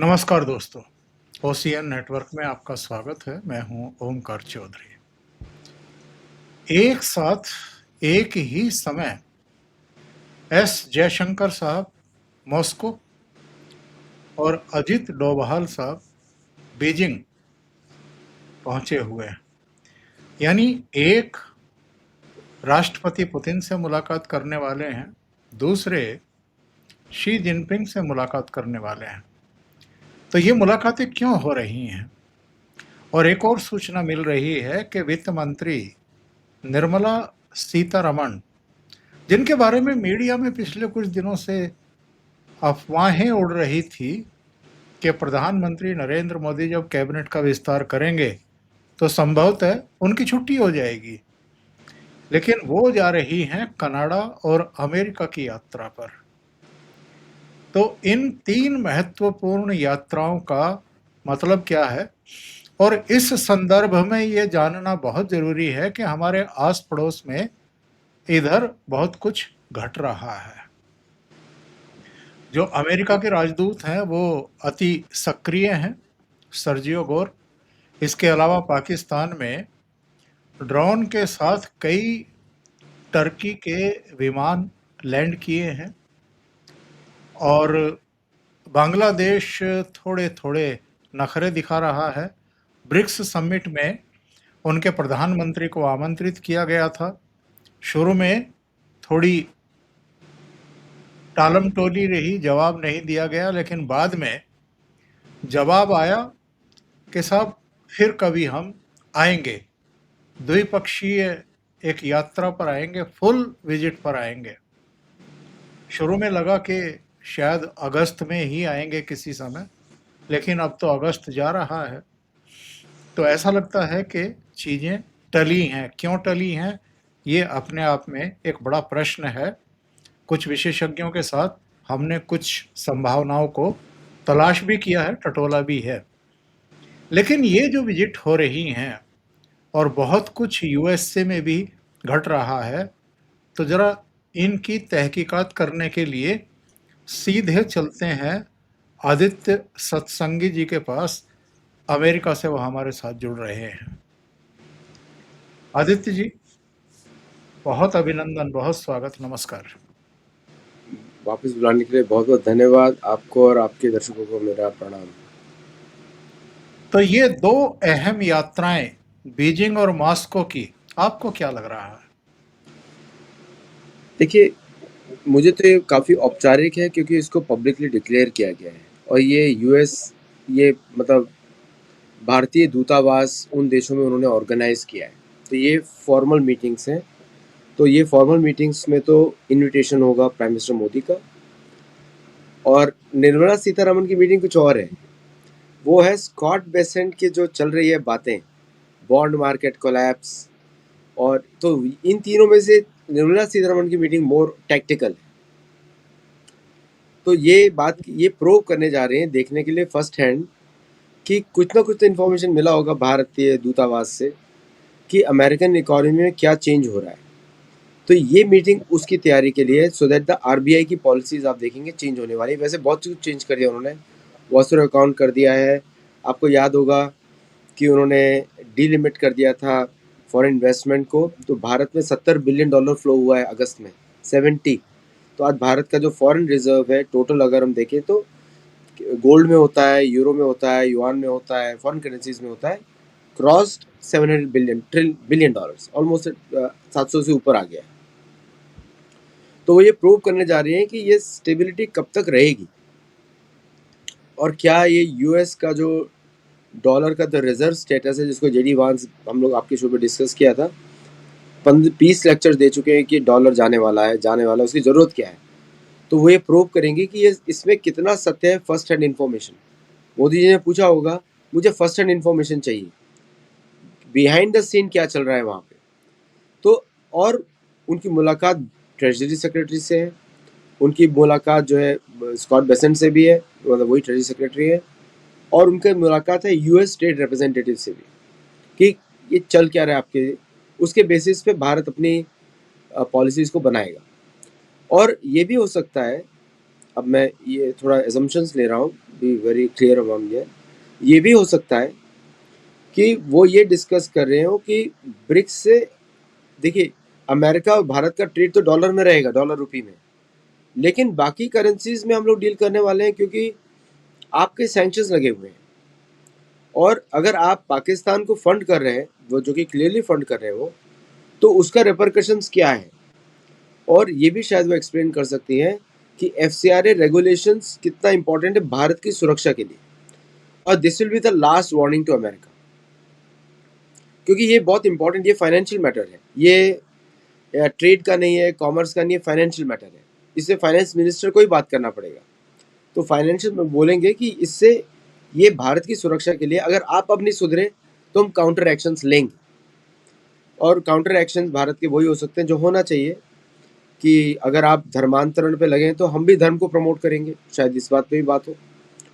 नमस्कार दोस्तों, OCN network में आपका स्वागत है। मैं हूं ओमकार चौधरी। एक साथ एक ही समय एस जयशंकर साहब मॉस्को और अजित डोभाल साहब बीजिंग पहुंचे हुए हैं। यानी एक राष्ट्रपति पुतिन से मुलाकात करने वाले हैं, दूसरे शी जिनपिंग से मुलाकात करने वाले हैं। तो ये मुलाकातें क्यों हो रही हैं? और एक और सूचना मिल रही है कि वित्त मंत्री निर्मला सीतारमण, जिनके बारे में मीडिया में पिछले कुछ दिनों से अफवाहें उड़ रही थी कि प्रधानमंत्री नरेंद्र मोदी जब कैबिनेट का विस्तार करेंगे तो संभवतः उनकी छुट्टी हो जाएगी, लेकिन वो जा रही हैं कनाडा और अमेरिका की यात्रा पर। तो इन 3 महत्वपूर्ण यात्राओं का मतलब क्या है, और इस संदर्भ में ये जानना बहुत ज़रूरी है कि हमारे आस-पड़ोस में इधर बहुत कुछ घट रहा है। जो अमेरिका के राजदूत हैं वो अति सक्रिय हैं, सर्जियो गोर। इसके अलावा पाकिस्तान में ड्रोन के साथ कई टर्की के विमान लैंड किए हैं, और बांग्लादेश थोड़े-थोड़े नखरे दिखा रहा है। ब्रिक्स समिट में उनके प्रधानमंत्री को आमंत्रित किया गया था। शुरू में थोड़ी टालम-टोली रही, जवाब नहीं दिया गया, लेकिन बाद में जवाब आया कि साहब फिर कभी हम आएंगे, द्विपक्षीय एक यात्रा पर आएंगे, फुल विजिट पर आएंगे। शुरू में लगा कि शायद अगस्त में ही आएंगे किसी समय, लेकिन अब तो अगस्त जा रहा है। तो ऐसा लगता है कि चीज़ें टली हैं। क्यों टली हैं, ये अपने आप में एक बड़ा प्रश्न है। कुछ विशेषज्ञों के साथ हमने कुछ संभावनाओं को तलाश भी किया है, टटोला भी है। लेकिन ये जो विजिट हो रही हैं और बहुत कुछ यूएसए में भी घट रहा है, तो ज़रा इनकी तहकीकात करने के लिए सीधे चलते हैं आदित्य सत्संगी जी के पास। अमेरिका से वो हमारे साथ जुड़ रहे हैं। आदित्य जी, बहुत अभिनंदन, बहुत स्वागत, नमस्कार। वापस बुलाने के लिए बहुत बहुत धन्यवाद। आपको और आपके दर्शकों को मेरा प्रणाम। तो ये 2 अहम यात्राएं बीजिंग और मॉस्को की, आपको क्या लग रहा है? देखिए, मुझे तो ये काफ़ी औपचारिक है क्योंकि इसको पब्लिकली डिक्लेयर किया गया है और ये यूएस ये मतलब भारतीय दूतावास उन देशों में उन्होंने ऑर्गेनाइज़ किया है। तो ये फॉर्मल मीटिंग्स हैं। तो ये फॉर्मल मीटिंग्स में तो इन्विटेशन होगा प्राइम मिनिस्टर मोदी का, और निर्मला सीतारमण की मीटिंग कुछ और है। वो है स्कॉट बेसेंट की जो चल रही है बातें, बॉन्ड मार्केट कोलैप्स, और तो इन तीनों में से निर्मला सीतारमण की मीटिंग मोर टैक्टिकल है। तो ये बात ये प्रूव करने जा रहे हैं, देखने के लिए फर्स्ट हैंड कि कुछ ना कुछ तो इन्फॉर्मेशन मिला होगा भारतीय दूतावास से कि अमेरिकन इकोनॉमी में क्या चेंज हो रहा है। तो ये मीटिंग उसकी तैयारी के लिए, सो दैट द आरबीआई की पॉलिसीज आप देखेंगे चेंज होने वाली है। वैसे बहुत कुछ चेंज कर दिया उन्होंने, वॉचर अकाउंट कर दिया है। आपको याद होगा कि उन्होंने डीलिमिट कर दिया था फॉरेन इन्वेस्टमेंट को। तो भारत में $70 बिलियन फ्लो हुआ है अगस्त में, 70। तो आज भारत का जो फॉरेन रिजर्व है टोटल, अगर हम देखें तो गोल्ड में होता है, यूरो में होता है, युआन में होता है, फॉरेन करेंसीज में होता है, क्रॉस्ड $700 बिलियन, ऑलमोस्ट 700 से ऊपर आ गया है। तो वो ये प्रूव करने जा रहे हैं कि ये स्टेबिलिटी कब तक रहेगी, और क्या ये यूएस का जो डॉलर का जो रिजर्व स्टेटस है, जिसको जेडी वांस हम लोग आपके शो पे डिस्कस किया था, 20 लेक्चर दे चुके हैं कि डॉलर जाने वाला है, उसकी ज़रूरत क्या है। तो वो ये प्रूव करेंगे कि ये इसमें कितना सत्य है। First hand information, Modi ji ने पूछा होगा मुझे फर्स्ट हैंड इन्फॉर्मेशन चाहिए, बिहाइंड द सीन क्या चल रहा है वहाँ पे। तो और उनकी मुलाकात ट्रेजरी सेक्रेटरी से है, उनकी मुलाकात जो है स्कॉट बेसेंट से भी है, मतलब वही ट्रेजरी सेक्रेटरी है, और उनकी मुलाकात है यूएस स्टेट रिप्रेजेंटेटिव से भी कि ये चल क्या रहा है आपके। उसके बेसिस पे भारत अपनी पॉलिसीज़ को बनाएगा। और ये भी हो सकता है, अब मैं ये थोड़ा एजम्पशंस ले रहा हूँ, be very clear about that. ये भी हो सकता है कि वो ये डिस्कस कर रहे हो कि ब्रिक्स से, देखिए अमेरिका और भारत का ट्रेड तो डॉलर में रहेगा, डॉलर रुपी में, लेकिन बाकी करेंसीज में हम लोग डील करने वाले हैं क्योंकि आपके सैंक्शंस लगे हुए हैं। और अगर आप पाकिस्तान को फंड कर रहे हैं, वो जो कि क्लियरली फंड कर रहे हो, तो उसका रिपरकशंस क्या है। और ये भी शायद वो एक्सप्लेन कर सकती हैं कि एफसीआरए रेगुलेशंस कितना इंपॉर्टेंट है भारत की सुरक्षा के लिए। और this will be the last warning to America, क्योंकि ये बहुत इंपॉर्टेंट, ये फाइनेंशियल मैटर है, ये ट्रेड का नहीं है, कॉमर्स का नहीं है, फाइनेंशियल मैटर है। इससे फाइनेंस मिनिस्टर को ही बात करना पड़ेगा। तो फाइनेंशियल में बोलेंगे कि इससे ये भारत की सुरक्षा के लिए, अगर आप अब नहीं सुधरे तो हम काउंटर एक्शंस लेंगे। और काउंटर एक्शंस भारत के वही हो सकते हैं जो होना चाहिए कि अगर आप धर्मांतरण पे लगे तो हम भी धर्म को प्रमोट करेंगे, शायद इस बात पे भी बात हो,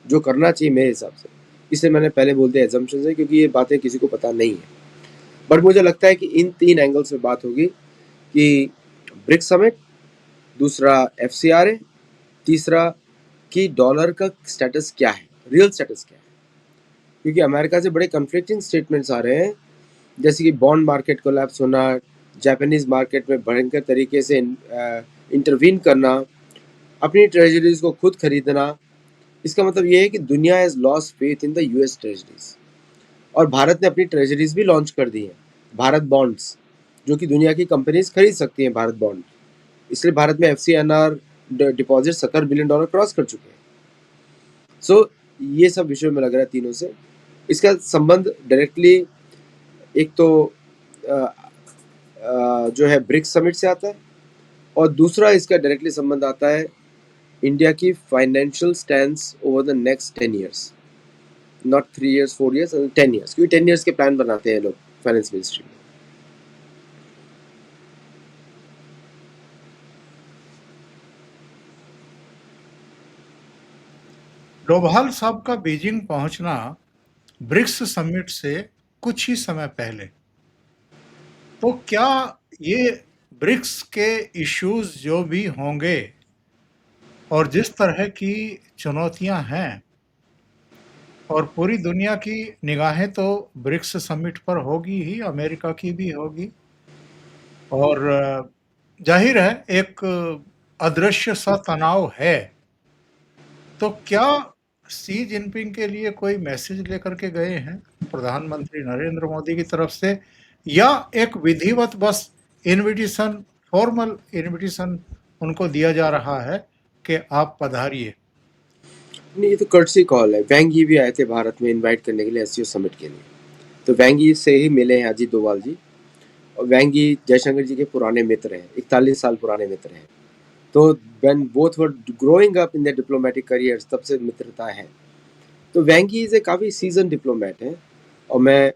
जो करना चाहिए मेरे हिसाब से। इसलिए मैंने पहले बोल दिया एजम्पशंस है, क्योंकि ये बातें किसी को पता नहीं है। बट मुझे लगता है कि इन 3 एंगल्स पे बात होगी कि ब्रिक्स समिट, दूसरा एफसीआरए, तीसरा कि डॉलर का स्टेटस क्या है, रियल स्टेटस क्या है। क्योंकि अमेरिका से बड़े कन्फ्लिक्टिंग स्टेटमेंट्स आ रहे हैं, जैसे कि बॉन्ड मार्केट कोलैप्स होना, जापानीज मार्केट में भयंकर तरीके से इंटरवीन करना, अपनी ट्रेजरीज को खुद खरीदना। इसका मतलब ये है कि दुनिया has lost faith in the US treasuries. और भारत ने अपनी ट्रेजरीज भी लॉन्च कर दी हैं, भारत बॉन्ड्स, जो कि दुनिया की कंपनीज खरीद सकती हैं भारत बॉन्ड। इसलिए भारत में एफसीएनआर डिपॉजिट $70 बिलियन क्रॉस कर चुके हैं। सो ये सब विषयों में लग रहा है तीनों से। इसका संबंध डायरेक्टली एक तो जो है ब्रिक्स समिट से आता है, और दूसरा इसका डायरेक्टली संबंध आता है इंडिया की financial stands over the next 10 years, not 3 years 4 years, 10 years, क्योंकि 10 ईयर्स के प्लान बनाते हैं लोग फाइनेंस मिनिस्ट्री में। डोभाल साहब का बीजिंग पहुंचना ब्रिक्स समिट से कुछ ही समय पहले, तो क्या ये ब्रिक्स के इश्यूज जो भी होंगे और जिस तरह की चुनौतियां हैं, और पूरी दुनिया की निगाहें तो ब्रिक्स समिट पर होगी ही, अमेरिका की भी होगी, और जाहिर है एक अदृश्य सा तनाव है। तो क्या शी जिनपिंग के लिए कोई मैसेज लेकर के गए हैं प्रधानमंत्री नरेंद्र मोदी की तरफ से, या एक विधिवत बस इनविटेशन, फॉर्मल इनविटेशन उनको दिया जा रहा है कि आप पधारिए? नहीं, ये तो कर्टसी कॉल है। वैंग यी भी आए थे भारत में इनवाइट करने के लिए एससीओ समिट के लिए, तो वैंग यी से ही मिले हैं अजीत डोभाल जी। और वैंग यी जयशंकर जी के पुराने मित्र हैं, 41 साल पुराने मित्र हैं। तो when both were growing up in their diplomatic careers, तब से मित्रता है। तो वैंग यी इज काफ़ी सीजन डिप्लोमेट है, और मैं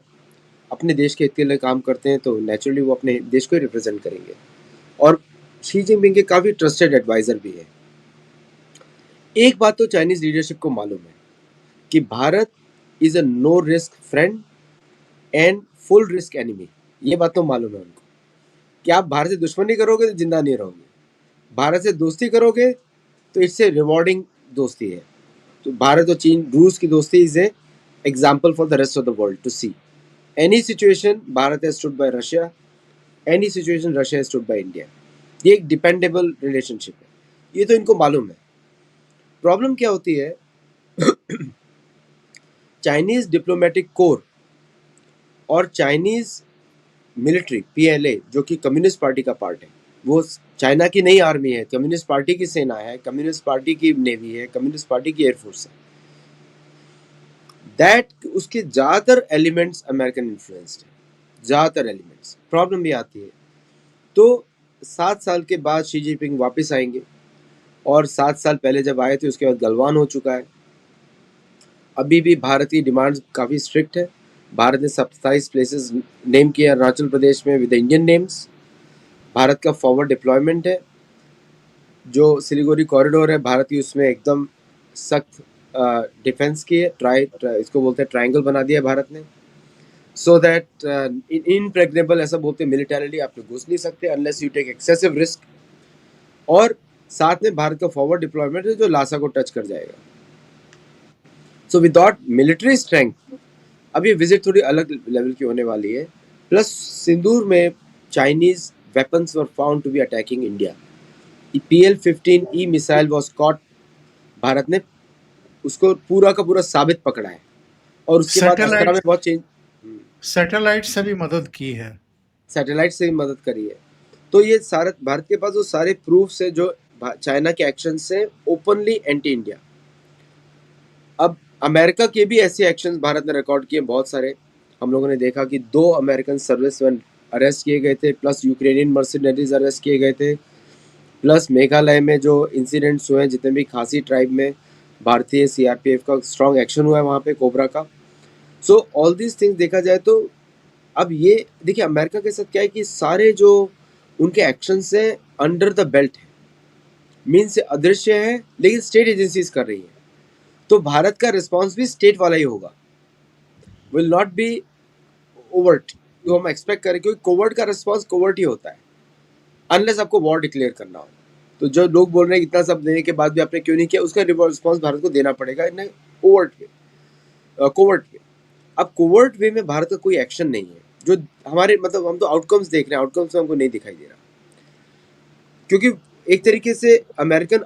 अपने देश के हित के लिए काम करते हैं तो नेचुरली वो अपने देश को ही रिप्रेजेंट करेंगे। और शी जिनपिंग के काफ़ी ट्रस्टेड एडवाइज़र भी है। एक बात तो चाइनीज़ लीडरशिप को मालूम है कि Bharat is a no risk friend and full risk enemy. ये बात तो मालूम है उनको कि आप भारत से दुश्मनी करोगे तो जिंदा नहीं रहोगे, भारत से दोस्ती करोगे तो इससे रिवॉर्डिंग दोस्ती है। तो भारत और चीन, रूस की दोस्ती is a example for the rest of the world to see. Any situation Bharat has stood by Russia, any situation Russia has stood by India. ये एक डिपेंडेबल रिलेशनशिप है, ये तो इनको मालूम है। प्रॉब्लम क्या होती है, चाइनीज डिप्लोमेटिक कोर और चाइनीज मिलिट्री पीएलए, जो कि कम्युनिस्ट पार्टी का पार्ट है, वो चाइना की नई आर्मी है, कम्युनिस्ट पार्टी की सेना है, कम्युनिस्ट पार्टी की नेवी है, कम्युनिस्ट पार्टी की एयरफोर्स है। दैट उसके ज़्यादातर एलिमेंट्स अमेरिकन इन्फ्लुएंस्ड है, ज़्यादातर एलिमेंट्स। प्रॉब्लम भी आती है तो 7 साल के बाद शी जिनपिंग वापस आएंगे, और 7 साल पहले जब आए थे उसके बाद गलवान हो चुका है। अभी भी भारत की डिमांड्स काफ़ी स्ट्रिक्ट है। भारत ने 27 प्लेसेस नेम किए अरुणाचल प्रदेश में विद इंडियन नेम्स। भारत का फॉरवर्ड डिप्लॉयमेंट है, जो सिलीगुड़ी कॉरिडोर है भारत की, उसमें एकदम सख्त डिफेंस की है। इसको बोलते हैं ट्रायंगल बना दिया है भारत ने, सो दैट इनप्रेग्नेबल, ऐसा बोलते हैं मिलिटरीली आप लोग घुस नहीं सकते unless you take excessive risk. और साथ में भारत का फॉरवर्ड डिप्लॉयमेंट है जो लासा को टच कर जाएगा। सो विदाउट मिलिट्री स्ट्रेंथ अब ये विजिट थोड़ी अलग लेवल की होने वाली है। प्लस सिंदूर में Chinese weapons were found to be attacking India. PL-15E missile was caught. भारत ने उसको पूरा का पूरा साबित पकड़ा है और उसके बाद अस्त्रा सैटेलाइट में बहुत चेंज, सैटेलाइट से भी मदद की है। सैटेलाइट से भी मदद करी है। तो ये सारे भारत के पास वो सारे प्रूफ्स है जो चाइना के एक्शन से ओपनली एंटी इंडिया। अब अमेरिका के भी ऐसे एक्शंस भारत ने रिकॉर्ड किए बहुत सारे। हम लोगों ने देखा कि 2 अमेरिकन सर्विसमैन अरेस्ट किए गए थे, प्लस यूक्रेनियन मर्सिनरीज अरेस्ट किए गए थे, प्लस मेघालय में जो इंसिडेंट्स हुए हैं, जितने भी खासी ट्राइब में भारतीय CRPF का स्ट्रॉन्ग एक्शन हुआ है वहाँ पे कोबरा का। सो ऑल दीज थिंग्स देखा जाए तो अब ये देखिए अमेरिका के साथ क्या है कि सारे जो उनके एक्शंस हैं अंडर द बेल्ट है, मीन्स अदृश्य है लेकिन स्टेट एजेंसीज कर रही है। तो भारत का रिस्पॉन्स भी स्टेट वाला ही होगा, विल नॉट बी ओवर्ट। तो हम एक्सपेक्ट करें क्योंकि कोवर्ट का रिस्पॉन्स कोवर्ट ही होता है अनलेस आपको वॉर डिक्लेयर करना हो। तो जो लोग बोल रहे हैं इतना सब देने के बाद भी आपने क्यों नहीं किया, उसका रिस्पॉन्स भारत को देना पड़ेगा इन ओवर्ट वे, कोवर्ट वे। अब कोवर्ट वे में भारत का कोई एक्शन नहीं है जो हमारे मतलब हम तो आउटकम्स देख रहे हैं, आउटकम्स हमको नहीं दिखाई दे रहा क्योंकि एक तरीके से अमेरिकन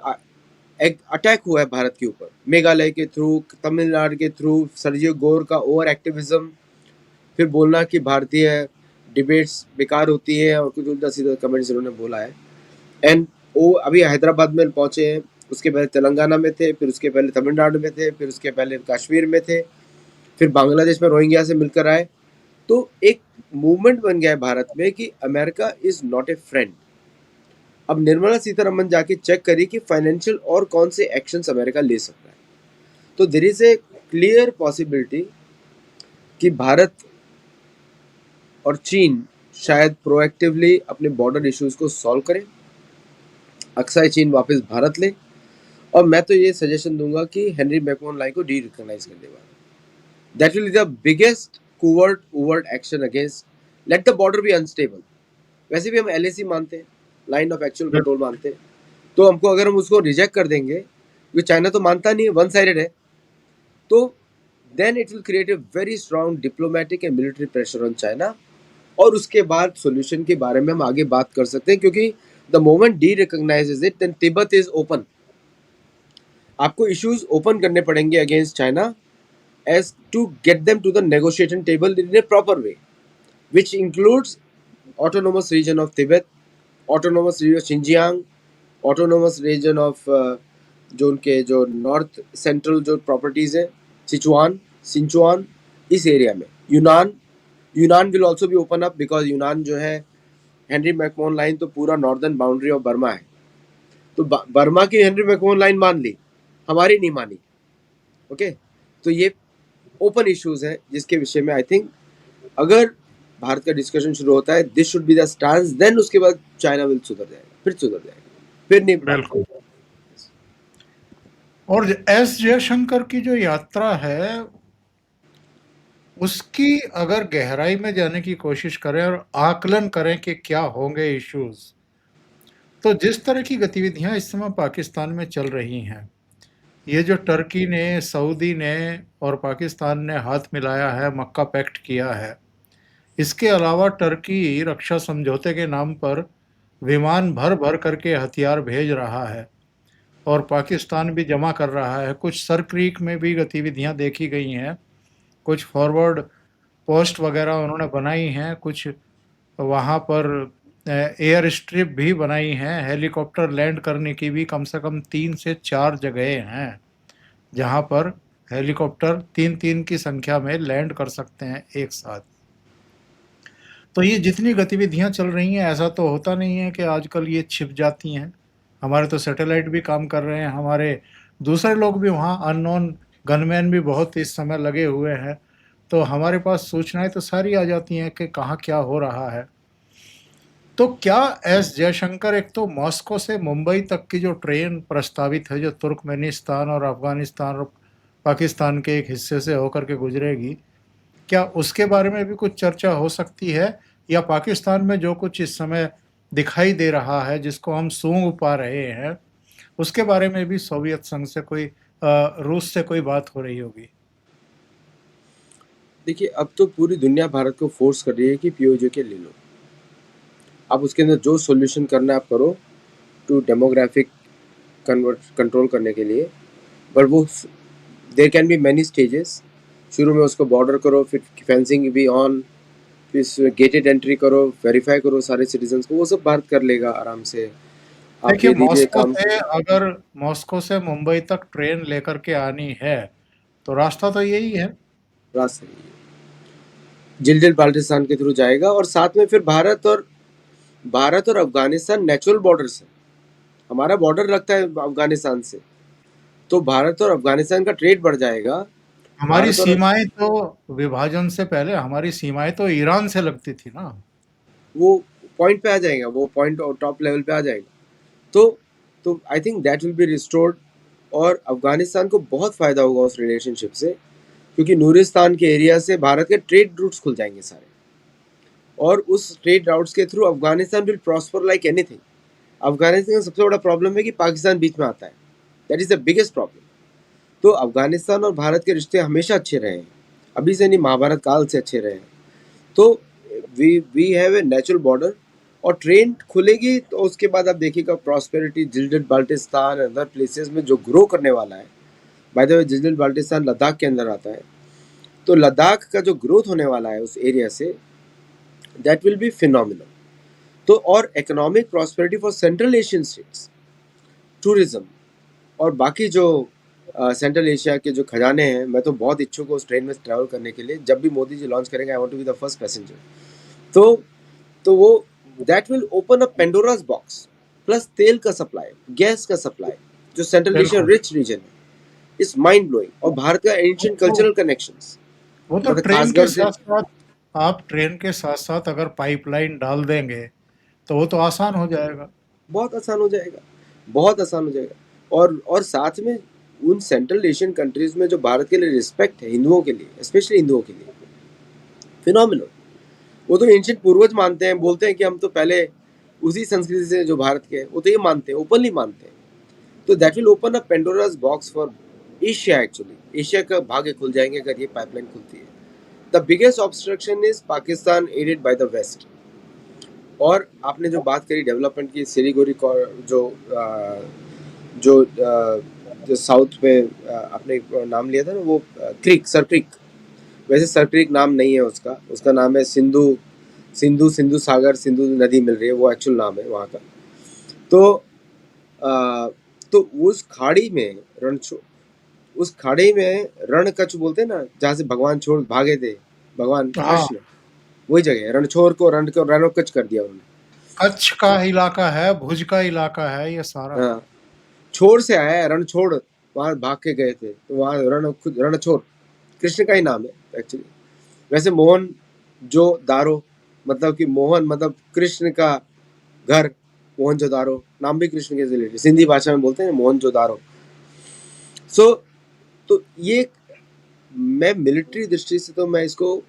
अटैक हुआ है भारत के ऊपर मेघालय के थ्रू, तमिलनाडु के थ्रू, सर्जियो गोर का ओवर एक्टिविज्म, फिर बोलना कि भारतीय डिबेट्स बेकार होती है और कुछ उल्टा सीधा कमेंट्स उन्होंने बोला है। एंड वो अभी हैदराबाद में पहुंचे हैं, उसके पहले तेलंगाना में थे, फिर उसके पहले तमिलनाडु में थे, फिर उसके पहले कश्मीर में थे, फिर बांग्लादेश में रोहिंग्या से मिलकर आए। तो एक मूवमेंट बन गया है भारत में कि America is not a friend. अब निर्मला सीतारमन जाके चेक करिए कि फाइनेंशियल और कौन से एक्शंस अमेरिका ले सकता है। तो there is a clear possibility कि भारत और चीन शायद प्रोएक्टिवली अपने बॉर्डर इश्यूज को सॉल्व करें, अक्साई चीन वापस भारत ले। और मैं तो ये सजेशन दूंगा कि हेनरी मैकमोहन लाइन को डी रिकॉग्नाइज कर देगा। That will be the biggest covert overt action against, let the border be unstable. वैसे भी हम LAC मानते हैं, लाइन ऑफ एक्चुअल कंट्रोल मानते हैं, तो हमको अगर हम उसको रिजेक्ट कर देंगे, क्योंकि चाइना तो मानता नहीं है, वन साइडेड है, तो then it will create a very strong diplomatic and military pressure on China. और उसके बाद सॉल्यूशन के बारे में हम आगे बात कर सकते हैं क्योंकि the moment derecognises it then Tibet is open. आपको इश्यूज ओपन करने पड़ेंगे against China as to get them to the negotiation table in a proper way, which includes autonomous region of Tibet, autonomous region of Xinjiang, autonomous region of जो उनके जो north central जो properties है, सिंचुआन इस area में, यूनान will also be open up because यूनान जो है हेनरी मैकमोहन लाइन तो पूरा नॉर्दर्न बाउंड्री ऑफ बर्मा है। तो बर्मा की हेनरी मैकमोहन लाइन मान ली, हमारी नहीं मानी। ओके, तो ये ओपन इश्यूज हैं जिसके विषय में आई थिंक अगर भारत का डिस्कशन शुरू होता है, this should be the stance, then उसके बाद चाइना विल सुधर जाएगा, फिर नहीं। बिल्कुल। और एस जयशंकर की जो यात्रा है उसकी अगर गहराई में जाने की कोशिश करें और आकलन करें कि क्या होंगे इश्यूज, तो जिस तरह की गतिविधियां इस समय पाकिस्तान में चल रही हैं, ये जो टर्की ने, सऊदी ने और पाकिस्तान ने हाथ मिलाया है, मक्का पैक्ट किया है, इसके अलावा टर्की रक्षा समझौते के नाम पर विमान भर भर करके हथियार भेज रहा है और पाकिस्तान भी जमा कर रहा है। कुछ सर क्रीक में भी गतिविधियां देखी गई हैं, कुछ फॉरवर्ड पोस्ट वगैरह उन्होंने बनाई हैं, कुछ वहाँ पर एयर स्ट्रिप भी बनाई हैं, हेलीकॉप्टर लैंड करने की भी कम से कम 3 से 4 जगहें हैं जहाँ पर हेलीकॉप्टर 3-3 की संख्या में लैंड कर सकते हैं एक साथ। तो ये जितनी गतिविधियां चल रही हैं, ऐसा तो होता नहीं है कि आजकल ये छिप जाती हैं। हमारे तो सैटेलाइट भी काम कर रहे हैं, हमारे दूसरे लोग भी वहाँ अननोन गनमैन भी बहुत इस समय लगे हुए हैं, तो हमारे पास सूचनाएं तो सारी आ जाती हैं कि कहाँ क्या हो रहा है। तो क्या एस जयशंकर एक तो मॉस्को से मुंबई तक की जो ट्रेन प्रस्तावित है, जो तुर्कमेनिस्तान और अफगानिस्तान और पाकिस्तान के एक हिस्से से होकर के गुजरेगी, क्या उसके बारे में भी कुछ चर्चा हो सकती है, या पाकिस्तान में जो कुछ इस समय दिखाई दे रहा है जिसको हम सूंघ पा रहे हैं, उसके बारे में भी सोवियत संघ से कोई रूस से कोई बात हो रही होगी? देखिए, अब तो पूरी दुनिया भारत को फोर्स कर रही है कि पीओजे ले लो। आप उसके अंदर जो सॉल्यूशन करना है आप करो टू डेमोग्राफिक कंट्रोल करने के लिए, बट वो there can be many stages. शुरू में उसको बॉर्डर करो, फिर फेंसिंग भी ऑन, फिर गेटेड एंट्री करो, वेरीफाई करो सारे सिटीजन्स को, वो सब भारत कर लेगा आराम से। आप देखिए, ले लीजिए काम। अगर मॉस्को से मुंबई तक ट्रेन लेकर के आनी है, तो रास्ता तो यही है। रास्ता नहीं है, जिलजिल बाल्टिस्तान के थ्रू जाएगा, और साथ में फिर भारत और अफगानिस्तान नेचुरल बॉर्डर्स है। हमारा बॉर्डर लगता है अफगानिस्तान से, तो भारत और अफगानिस्तान का ट्रेड बढ़ जाएगा। हमारी भारत और सीमाएं तो विभाजन से पहले हमारी सीमाएं तो ईरान से लगती थी ना। वो पॉइंट पे आ जाएगा, वो पॉइंट टॉप लेवल पे आ जाएगा। तो I think that will be restored, और अफगानिस्तान को बहुत फ़ायदा होगा उस रिलेशनशिप से, क्योंकि नूरिस्तान के एरिया से भारत के ट्रेड रूट्स खुल जाएंगे सारे, और उस ट्रेड राउट्स के through Afghanistan will prosper like anything. Afghanistan का सबसे बड़ा प्रॉब्लम है कि पाकिस्तान बीच में आता है, that is the biggest problem. तो अफगानिस्तान और भारत के रिश्ते हमेशा अच्छे रहे हैं, अभी से नहीं, महाभारत काल से अच्छे रहे हैं। तो we have a natural border, और ट्रेन खुलेगी तो उसके बाद आप देखिएगा prosperity Gilgit Baltistan other places में जो ग्रो करने वाला है। By the way, Gilgit Baltistan Ladakh के अंदर आता है, तो लद्दाख का जो ग्रोथ होने वाला है उस एरिया से, दैट विल बी फिनोमिनल। तो और economic prosperity for Central Asian states, tourism, और बाकी जो सेंट्रल एशिया के जो खजाने हैं, मैं तो बहुत इच्छुक हूँ उस ट्रेन में ट्रैवल करने के लिए। जब भी मोदी जी लॉन्च करेंगे, I want to be the first passenger. तो वो that will open a Pandora's box, plus तेल का सप्लाई, गैस का सप्लाई, जो सेंट्रल एशिया बिल्कुल। रिच रीजन है, इज माइंड ब्लोइंग। और भारत का एंशिएंट वो कल्चरल कनेक्शंस, वो तो मतलब ट्रेन के खासकर से साथ साथ आप ट्रेन के साथ साथ अगर पाइपलाइन डाल देंगे, तो वो तो आसान हो जाएगा। बहुत आसान हो जाएगा, बहुत आसान हो जाएगा। और साथ में उन सेंट्रल एशियन कंट्रीज में जो भारत के लिए रिस्पेक्ट है, हिंदुओं के लिए, स्पेशली हिंदुओं के लिए, फिनोमिनल। वो तो एंशिएंट पूर्वज मानते हैं, बोलते हैं कि हम तो पहले उसी संस्कृति से जो भारत के हैं, वो तो ये मानते हैं, ओपनली मानते हैं। तो that will open a Pandora's box for Asia. Actually Asia का भाग्य खुल जाएंगे अगर ये पाइपलाइन खुलती है। The biggest obstruction is Pakistan aided by the West. और आपने जो बात करी डेवलपमेंट की, सिलीगुड़ी जो जो जो साउथ में आपने नाम लिया था ना, वो क्रीक, सर क्रीक। वैसे सर क्रीक नाम नहीं है उसका, उसका नाम है सिंधु सिंधु सिंधु सागर, सिंधु नदी मिल रही है, वो एक्चुअल नाम है वहाँ का। तो आ, तो उस खाड़ी में उस खाड़ी में रणकच्छ बोलते हैं ना, जहाँ से भगवान छोड़ भागे थे, भगवान हाँ, कृष्ण, वही जगह है। रणछोड़ को रणोकच्छ कर दिया उन्होंने। कच्छ का इलाका है, भुज का इलाका है ये सारा। हाँ, छोड़ से आया है, रणछोड़, वहाँ भाग के गए थे, तो वहाँ रणछोड़ कृष्ण का ही नाम है एक्चुअली। वैसे मोहन जो दारो, मतलब कि मोहन मतलब कृष्ण का घर, मोहन जो दारो नाम भी कृष्ण के रिलेटेड, सिंधी भाषा में बोलते हैं मोहन जो दारो। सो तो ये, मैं मिलिट्री दृष्टि से तो मैं इसको,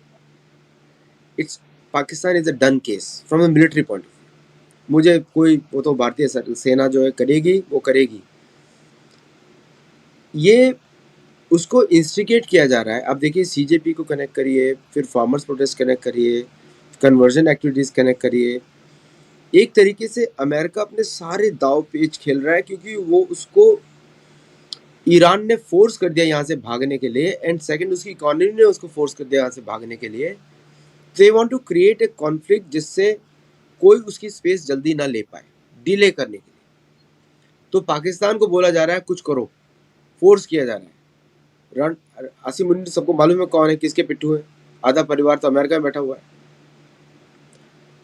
it's, Pakistan is a done case from a military point of view. मुझे कोई, वो तो भारतीय सेना जो है करेगी, वो करेगी। ये उसको इंस्टिगेट किया जा रहा है। अब देखिए, सीजेपी को कनेक्ट करिए, फिर फार्मर्स प्रोटेस्ट कनेक्ट करिए, कन्वर्जन एक्टिविटीज़ कनेक्ट करिए। एक तरीके से अमेरिका अपने सारे दाव पेच खेल रहा है, क्योंकि वो उसको, ईरान ने फोर्स कर दिया यहाँ से भागने के लिए, एंड सेकंड उसकी इकोनॉमी ने उसको फोर्स कर दिया यहाँ से भागने के लिए। They want to create a conflict जिससे कोई उसकी स्पेस जल्दी ना ले पाए, डिले करने के लिए। तो पाकिस्तान को बोला जा रहा है कुछ करो, फोर्स किया जा रहा है। आसिम मुनीर सबको मालूम है कौन है, किसके पिट्ठू है, आधा परिवार तो अमेरिका में बैठा हुआ है।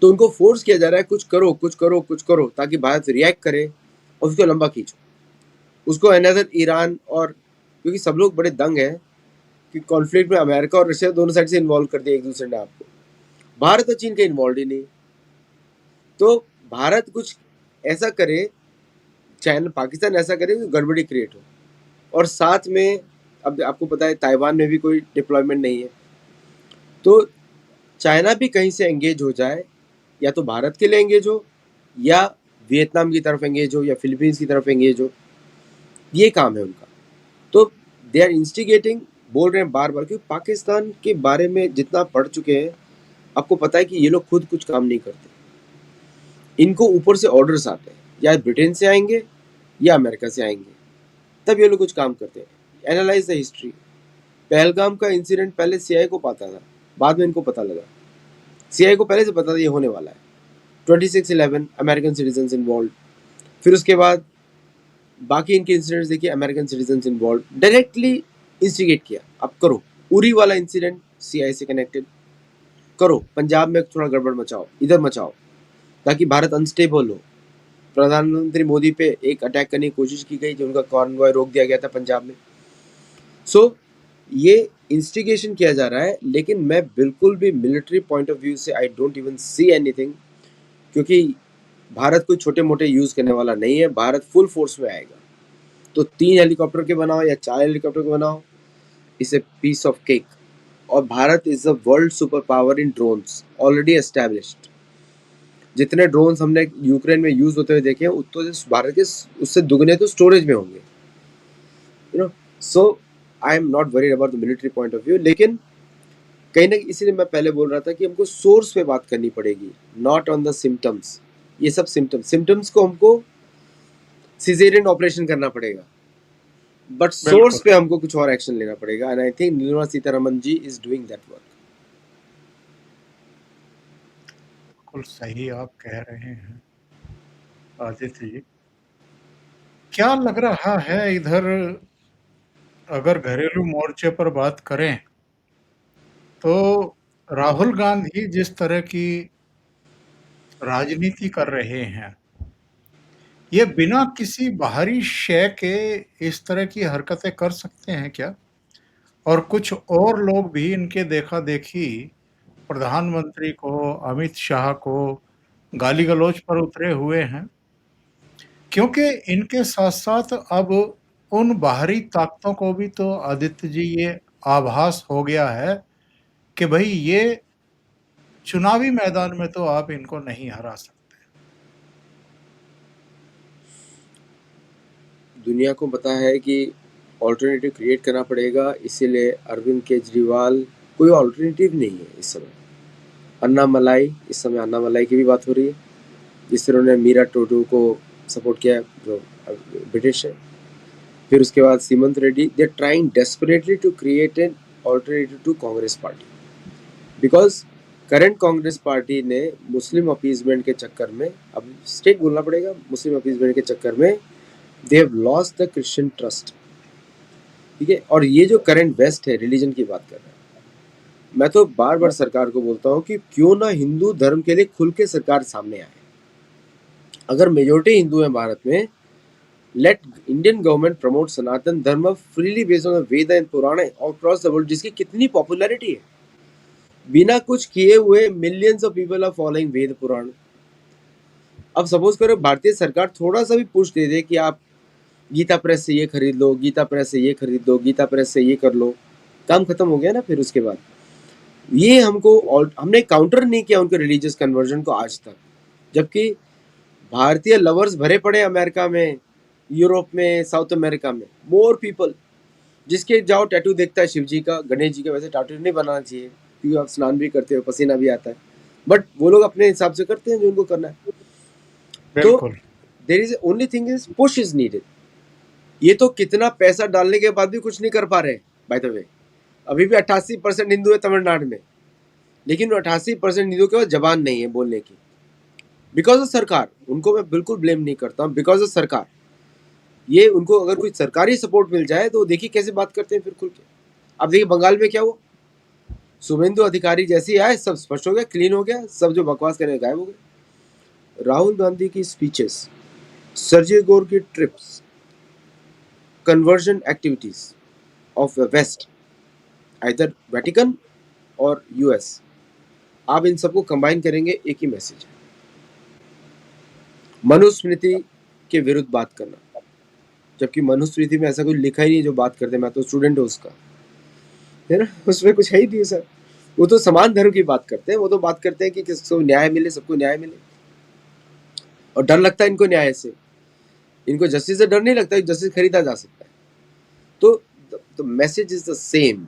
तो उनको फोर्स किया जा रहा है कुछ करो, कुछ करो, कुछ करो, ताकि भारत रिएक्ट करे और उसको लंबा खींचो, उसको अनदर ईरान। और क्योंकि सब लोग बड़े दंग हैं कि कॉन्फ्लिक्ट में अमेरिका और रशिया दोनों साइड से इन्वॉल्व कर दिया एक दूसरे ने आपको, भारत और चीन का इन्वॉल्व ही नहीं। तो भारत कुछ ऐसा करे, चाइना पाकिस्तान ऐसा करे कि गड़बड़ी क्रिएट हो। और साथ में अब आपको पता है ताइवान में भी कोई डिप्लॉयमेंट नहीं है, तो चाइना भी कहीं से एंगेज हो जाए, या तो भारत के लिए एंगेज हो, या वियतनाम की तरफ एंगेज हो, या फिलीपींस की तरफ एंगेज हो, ये काम है उनका। तो दे आर इंस्टिगेटिंग बोल रहे हैं बार-बार, क्योंकि पाकिस्तान के बारे में जितना आप पढ़ चुके हैं, आपको पता है कि ये लोग खुद कुछ काम नहीं करते। इनको ऊपर से ऑर्डर्स आते हैं, या ब्रिटेन से आएँगे या अमेरिका से आएँगे, तब ये लोग कुछ काम करते हैं। Analyse the history. पहलगाम का इंसिडेंट पहले सीआईए को पता था, बाद में इनको पता लगा। सीआईए को पहले से पता था ये होने वाला है। 26/11 अमेरिकन सिटीजन्स इन्वॉल्व्ड, फिर उसके बाद बाकी इनके इंसिडेंट्स देखिए, American citizens involved, directly instigate किया। अब करो, उरी वाला इंसिडेंट सीआईए से कनेक्टेड, करो पंजाब में थोड़ा गड़बड़ मचाओ, इधर मचाओ, ताकि भारत अनस्टेबल हो। प्रधानमंत्री मोदी पे एक अटैक करने की कोशिश की गई, जो उनका कॉन्वॉय रोक दिया गया था पंजाब में। सो ये इंस्टिगेशन किया जा रहा है, लेकिन मैं बिल्कुल भी मिलिट्री पॉइंट ऑफ व्यू से I don't even see anything, क्योंकि भारत कोई छोटे मोटे यूज़ करने वाला नहीं है। भारत फुल फोर्स में आएगा, तो 3 हेलीकॉप्टर के बनाओ या 4 हेलीकॉप्टर के बनाओ, it's a piece of cake. और Bharat is the world super power in drones, already established. जितने ड्रोन्स हमने यूक्रेन में यूज होते हुए देखे हैं, उतने भारत के उससे दुगने तो स्टोरेज में होंगे, you know. So I am not worried about the military point of view, लेकिन कहीं ना, इसीलिए मैं पहले बोल रहा था कि हमको सोर्स पे बात करनी पड़ेगी, नॉट ऑन द सिम्टम्स। ये सब सिम्टम्स को हमको सिजेरियन ऑपरेशन करना पड़ेगा, बट सोर्स बिल्कुल पे हमको कुछ और एक्शन लेना पड़ेगा। And I think Nirmala Sitharaman ji is doing that work. बिल्कुल सही आप कह रहे हैं आदित्य जी। क्या लग रहा है इधर, अगर घरेलू मोर्चे पर बात करें, तो राहुल गांधी जिस तरह की राजनीति कर रहे हैं, ये बिना किसी बाहरी शय के इस तरह की हरकतें कर सकते हैं क्या? और कुछ और लोग भी इनके देखा-देखी प्रधानमंत्री को, अमित शाह को गाली-गलौज पर उतरे हुए हैं। क्योंकि इनके साथ-साथ अब उन बाहरी ताकतों को भी तो आदित्य जी ये आभास हो गया है कि भई ये चुनावी मैदान में तो आप इनको नहीं हरा सकते। दुनिया को पता है कि ऑल्टरनेटिव क्रिएट करना पड़ेगा, इसीलिए अरविंद केजरीवाल कोई ऑल्टरनेटिव नहीं है इस समय। अन्ना मलाई, इस समय अन्ना मलाई की भी बात हो रही है, जिस तरह उन्होंने मीरा टोटू को सपोर्ट किया, जो ब्रिटिश है। फिर उसके बाद Seemant Reddy, they are trying desperately to create an alternative to Congress party, because current Congress party ने मुस्लिम अपीजमेंट के चक्कर में, अब स्टेट बोलना पड़ेगा, मुस्लिम अपीजमेंट के चक्कर में they have lost the Christian trust, ठीक है। और ये जो करंट वेस्ट है, रिलीजन की बात कर रहा है, मैं तो बार बार सरकार को बोलता हूँ कि क्यों ना हिंदू धर्म के लिए खुल के सरकार सामने आए। अगर मेजोरिटी हिंदू है भारत में, let Indian government promote Sanatan Dharma freely based on Veda and Purana across the world, जिसकी कितनी पॉपुलैरिटी है। बिना कुछ किए हुए millions of people are following Veda Purana. अब सपोज करो भारतीय सरकार थोड़ा सा भी पुश दे दे कि आप गीता प्रेस से ये खरीद लो, गीता प्रेस से ये खरीद लो, गीता प्रेस से ये कर लो, काम खत्म हो गया ना। फिर उसके बाद ये हमने काउंटर नहीं किया उनके रिलीजियस कन्वर्जन को आज तक, जबकि भारतीय लवर्स भरे पड़े अमेरिका में, यूरोप में, साउथ अमेरिका में, मोर पीपल। जिसके जाओ टैटू देखता है शिव जी का, गणेश जी का। वैसे टैटू नहीं बनाना चाहिए, क्योंकि आप स्नान भी करते हो, पसीना भी आता है, बट वो लोग अपने हिसाब से करते हैं जो उनको करना है। तो बिल्कुल, there is only thing is push is needed. ये तो कितना पैसा डालने के बाद भी कुछ नहीं कर पा रहे, बाय द वे। अभी भी 88% हिंदू है तमिलनाडु में, लेकिन 88% हिंदू के पास जबान नहीं है बोलने की, बिकॉज ऑफ सरकार। उनको मैं बिल्कुल ब्लेम नहीं करता हूँ, बिकॉज ऑफ सरकार। ये उनको अगर कोई सरकारी सपोर्ट मिल जाए तो देखिए कैसे बात करते हैं फिर खुल के। अब देखिए बंगाल में क्या हुआ, शुभेंदु अधिकारी जैसे ही आए, सब स्पष्ट हो गया, क्लीन हो गया, सब जो बकवास करने गायब हो गए। राहुल गांधी की स्पीचेस, सर्जी गोर की trips, conversion activities of West, either Vatican और यूएस, आप इन सबको कंबाइन करेंगे, एक ही मैसेज है, मनुस्मृति के विरुद्ध बात करना। जबकि मनुस्मृति में ऐसा कुछ लिखा ही नहीं जो बात करते, मैं तो स्टूडेंट हूँ उसका, है ना, उसमें कुछ है ही नहीं सर। वो तो समान धर्म की बात करते हैं, वो तो बात करते हैं कि किसको न्याय मिले, सबको न्याय मिले। और डर लगता है इनको न्याय से, इनको जस्टिस से डर नहीं लगता, जस्टिस खरीदा जा सकता है। तो तो मैसेज इज द सेम।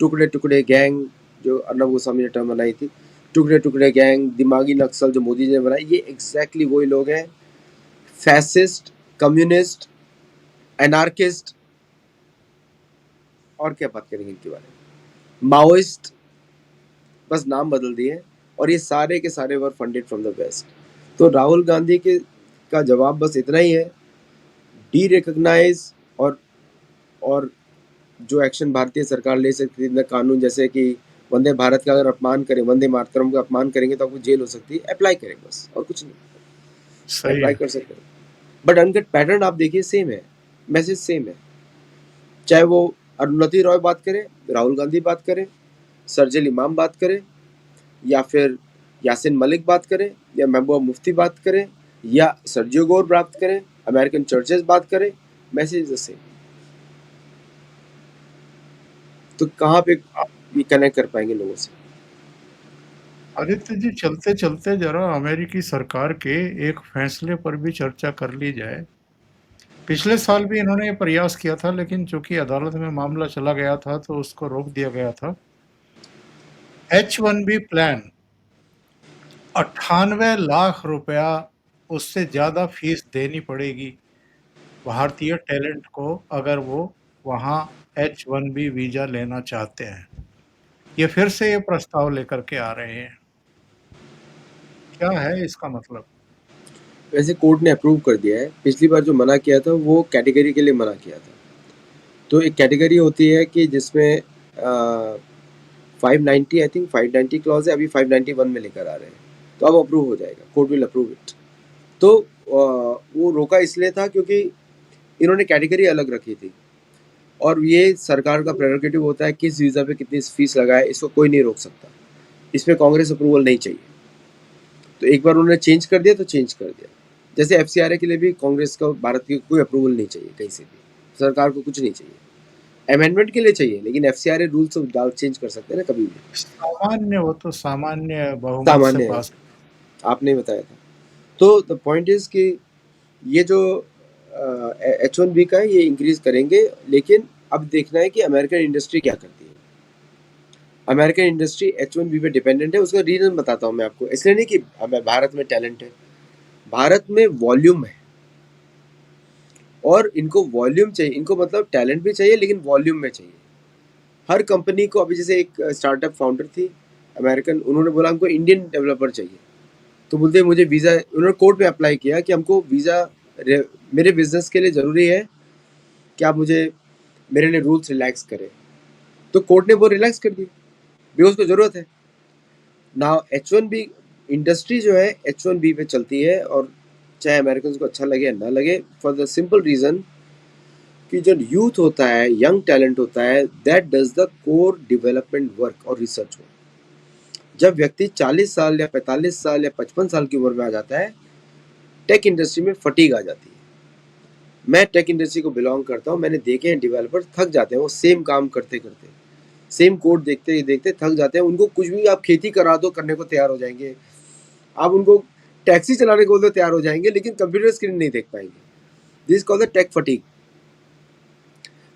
टुकड़े टुकड़े गैंग जो अर्नब गोस्वामी ने टर्म बनाई थी, टुकड़े टुकड़े गैंग, दिमागी नक्सल जो मोदी जी ने बनाई, ये एग्जैक्टली वही लोग हैं, फैसिस्ट, कम्युनिस्ट, एनार्किस्ट, और क्या बात करेंगे इनके बारे में, माओइस्ट, बस नाम बदल दिए, और ये सारे के सारे वर फंडेड फ्रॉम द वेस्ट। तो राहुल गांधी के का जवाब बस इतना ही है, डी रिकॉग्नाइज और जो एक्शन भारतीय सरकार ले सकती है, कानून जैसे कि वंदे भारत का अगर अपमान करें, वंदे मातरम का अपमान करेंगे तो आपको जेल हो सकती है, अप्लाई करें बस, और कुछ नहीं, सही अप्लाई है। कर सकते हैं। बट अनकट पैटर्न आप देखिए सेम है, मैसेज सेम है, चाहे वो अरुंधति रॉय बात करें, राहुल गांधी बात करें, सरजिल इमाम बात करें, या फिर यासिन मलिक बात करें, या महबूबा मुफ्ती बात करें, या सर्जियो गोर बात करें, अमेरिकन चर्चेस बात करें, मैसेज द सेम। तो कहाँ पे ये कनेक्ट कर पाएंगे लोगों से? आदित्य जी, चलते चलते जरा अमेरिकी सरकार के एक फैसले पर भी चर्चा कर ली जाए। पिछले साल भी इन्होंने ये प्रयास किया था, लेकिन चूंकि अदालत में मामला चला गया था तो उसको रोक दिया गया था। H1B प्लान, 98 लाख रुपया उससे ज्यादा फीस देनी पड़ेगी भारतीय टैलेंट को अगर वो वहाँ H1B वीजा लेना चाहते हैं। ये फिर से ये प्रस्ताव लेकर के आ रहे हैं। क्या है इसका मतलब? वैसे कोर्ट ने अप्रूव कर दिया है, पिछली बार जो मना किया था वो कैटेगरी के लिए मना किया था। तो एक कैटेगरी होती है कि जिसमें 590 आई थिंक 590 क्लॉज है, अभी 591 में लेकर आ रहे हैं, तो अब अप्रूव हो जाएगा, कोर्ट विल अप्रूव इट। तो वो रोका इसलिए था क्योंकि इन्होंने कैटेगरी अलग रखी थी, और ये सरकार का प्रेरोगेटिव होता है किस वीज़ा पे कितनी फीस लगाए, इसको कोई नहीं रोक सकता, इसमें कांग्रेस अप्रूवल नहीं चाहिए। तो एक बार उन्होंने चेंज कर दिया तो चेंज कर दिया। जैसे FCRA के लिए भी कांग्रेस का भारत की कोई अप्रूवल नहीं चाहिए, कहीं से भी सरकार को कुछ नहीं चाहिए, अमेंडमेंट के लिए चाहिए, लेकिन FCRA रूल्स डाल चेंज कर सकते हैं ना कभी भी, सामान्य, वो तो सामान्य बहुमत से सामान्य है, पास। आपने बताया था। तो द पॉइंट इज कि ये जो H1B का है ये इंक्रीज करेंगे, लेकिन अब देखना है कि अमेरिकन इंडस्ट्री क्या करती है। अमेरिकन इंडस्ट्री H1B पे डिपेंडेंट है, उसका रीजन बताता हूँ मैं आपको, इसलिए नहीं कि भारत में टैलेंट है, भारत में वॉल्यूम है, और इनको वॉल्यूम चाहिए, इनको मतलब टैलेंट भी चाहिए लेकिन वॉल्यूम में चाहिए। हर कंपनी को, अभी जैसे एक स्टार्टअप फाउंडर थी अमेरिकन, उन्होंने बोला हमको इंडियन डेवलपर चाहिए, तो बोलते मुझे वीज़ा, उन्होंने कोर्ट में अप्लाई किया कि हमको वीज़ा मेरे बिजनेस के लिए ज़रूरी है कि आप मुझे मेरे लिए रूल्स रिलैक्स करें, तो कोर्ट ने वो रिलैक्स कर दी बिकॉज उसको ज़रूरत है ना। H1B इंडस्ट्री जो है H1B पे चलती है, और चाहे अमेरिकन को अच्छा लगे या ना लगे, फॉर द सिंपल रीज़न कि जो यूथ होता है, यंग टैलेंट होता है, that does the core development work और रिसर्च वर्क। जब व्यक्ति 40 साल या 45 साल या 55 साल की उम्र में आ जाता है, टेक इंडस्ट्री में फटीग आ जाती है। मैं टेक इंडस्ट्री को बिलोंग करता हूँ, मैंने देखे हैं डेवलपर थक जाते हैं, वो सेम काम करते करते, सेम कोड देखते देखते थक जाते हैं। उनको कुछ भी आप खेती करा दो करने को तैयार हो जाएंगे, आप उनको टैक्सी चलाने को बोल दो तैयार हो जाएंगे, लेकिन कंप्यूटर स्क्रीन नहीं देख पाएंगे। This called the tech fatigue.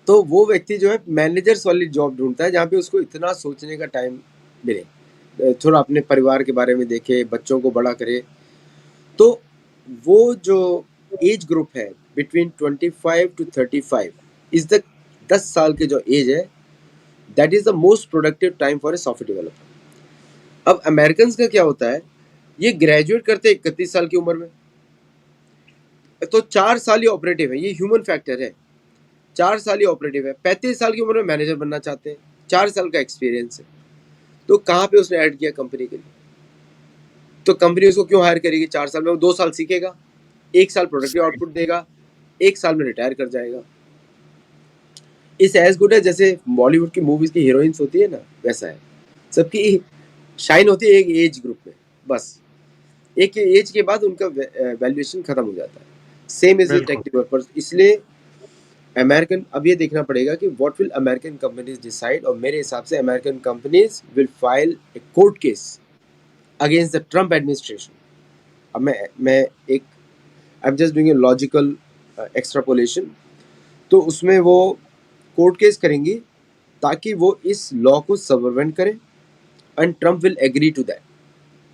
तो वो व्यक्ति जो है मैनेजर्स वाली जॉब ढूंढता है, जहाँ पे उसको इतना सोचने का टाइम मिले, थोड़ा अपने परिवार के बारे में देखे, बच्चों को बड़ा करे। तो वो जो एज ग्रुप है बिटवीन 25 to 35 इज द 10 साल के जो एज है, that is the most productive time for a software developer. अब अमेरिकन का क्या होता है, ये ग्रेजुएट करते 31 साल की उम्र में, तो 4 साल ही ऑपरेटिव है, ये ह्यूमन फैक्टर है, 4 साल ही ऑपरेटिव है। 35 साल की उम्र में मैनेजर बनना चाहते हैं, 4 साल का एक्सपीरियंस है, तो कहाँ पे उसने ऐड किया कंपनी के लिए? तो कंपनी उसको क्यों हायर करेगी? 4 साल में वो 2 साल सीखेगा, 1 साल प्रोडक्टिव आउटपुट देगा, 1 साल में रिटायर कर जाएगा। इस एज गुड है जैसे बॉलीवुड की मूवीज की हीरोइंस होती है ना, वैसा है, सबकी शाइन होती है एक एज ग्रुप में, बस एक एज के बाद उनका वैल्यूएशन खत्म हो जाता है। सेम इज द टेक बिल्कुल। डेवलपर्स। इसलिए अमेरिकन, अब ये देखना पड़ेगा कि what will American companies decide, और मेरे हिसाब से American companies will file a court case against the Trump administration. अब मैं एक I am just doing a logical extrapolation, तो उसमें वो कोर्ट केस करेंगी ताकि वो इस लॉ को सर्वमेंट करे, and Trump will agree to that,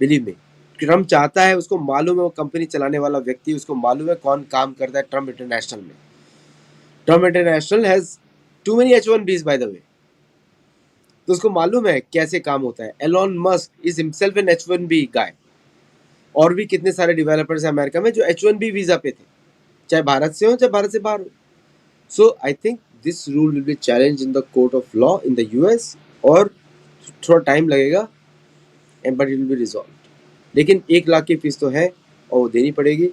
believe me. Trump चाहता है, उसको मालूम है वो कंपनी चलाने वाला व्यक्ति, उसको मालूम है कौन काम करता है ट्रम्प इंटरनेशनल में। Trump International has too many H1Bs by the way, तो उसको मालूम है कैसे काम होता है। Elon Musk is himself an H1B guy, और भी कितने सारे डेवलपर्स हैं अमेरिका में जो H1B वीजा पे थे, चाहे भारत से हो चाहे भारत से बाहर हो। So I think this rule will be challenge in the court of law in the US, और थोड़ा टाइम लगेगा, but it will be resolve. लेकिन 1 लाख की फीस तो है और वो देनी पड़ेगी,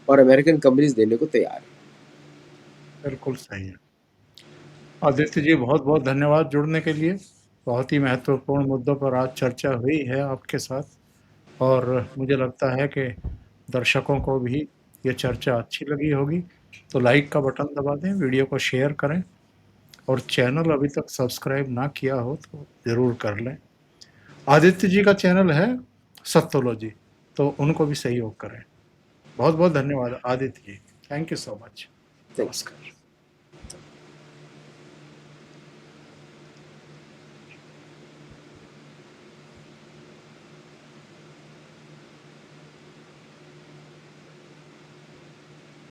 और अमेरिकन कंपनीज देने को तैयार है। बिल्कुल सही है। आदित्य जी, बहुत बहुत धन्यवाद जुड़ने के लिए। बहुत ही महत्वपूर्ण मुद्दों पर आज चर्चा हुई है आपके साथ, और मुझे लगता है कि दर्शकों को भी ये चर्चा अच्छी लगी होगी। तो लाइक का बटन दबा दें, वीडियो को शेयर करें, और चैनल अभी तक सब्सक्राइब ना किया हो तो ज़रूर कर लें। आदित्य जी का चैनल है सत्योलॉजी, तो उनको भी सहयोग करें। बहुत बहुत धन्यवाद Aditya ji, thank you so much. Thank you. नमस्कार।